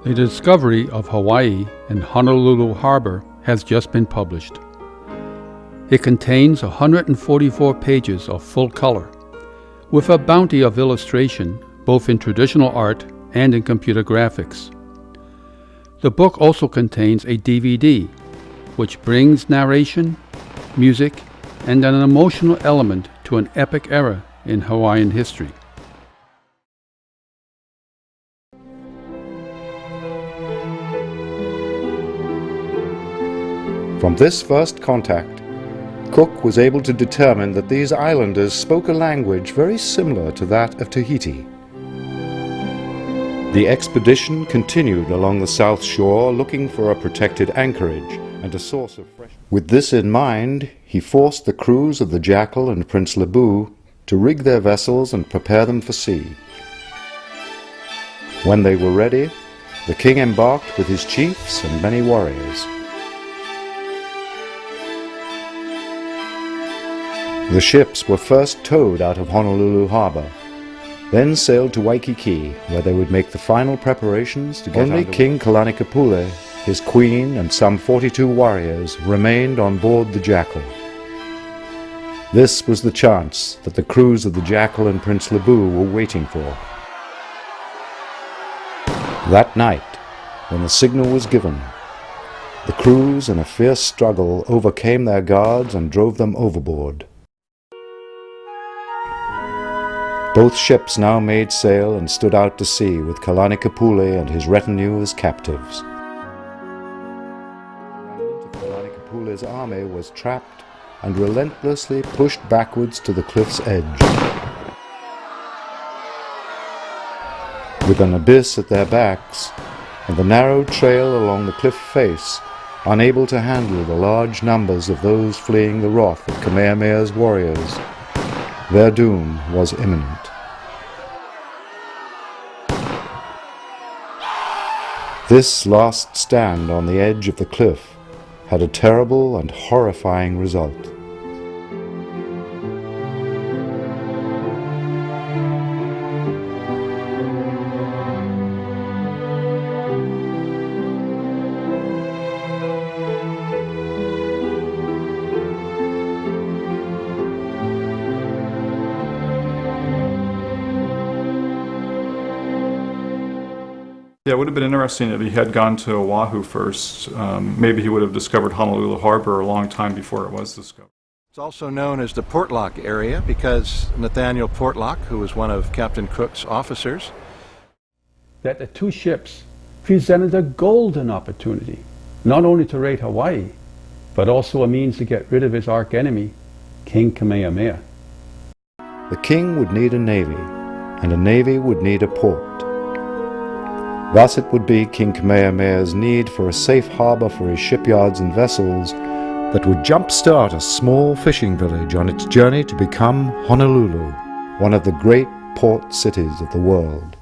The discovery of Hawaii and Honolulu Harbor has just been published. It contains 144 pages of full color, with a bounty of illustration both in traditional art and in computer graphics. The book also contains a DVD, which brings narration, music, and an emotional element to an epic era in Hawaiian history. From this first contact, Cook was able to determine that these islanders spoke a language very similar to that of Tahiti. The expedition continued along the south shore looking for a protected anchorage and a source of fresh. With this in mind, he forced the crews of the Jackal and Prince Lebu to rig their vessels and prepare them for sea. When they were ready, the king embarked with his chiefs and many warriors. The ships were first towed out of Honolulu Harbor, then sailed to Waikiki, where they would make the final preparations to get Only King Kalanikapule, his queen, and some 42 warriors remained on board the Jackal. This was the chance that the crews of the Jackal and Prince Lebu were waiting for. That night, when the signal was given, the crews in a fierce struggle overcame their guards and drove them overboard. Both ships now made sail and stood out to sea with Kalanikapule and his retinue as captives. Kalanikapule's army was trapped and relentlessly pushed backwards to the cliff's edge. With an abyss at their backs and the narrow trail along the cliff face, unable to handle the large numbers of those fleeing the wrath of Kamehameha's warriors, their doom was imminent. This last stand on the edge of the cliff had a terrible and horrifying result. Yeah, it would have been interesting if he had gone to Oahu first. Maybe he would have discovered Honolulu Harbor a long time before it was discovered. It's also known as the Portlock area because Nathaniel Portlock, who was one of Captain Cook's officers, That the two ships presented a golden opportunity, not only to raid Hawaii, but also a means to get rid of his arch-enemy, King Kamehameha. The king would need a navy, and a navy would need a port. Thus it would be King Kamehameha's need for a safe harbor for his shipyards and vessels that would jumpstart a small fishing village on its journey to become Honolulu, one of the great port cities of the world.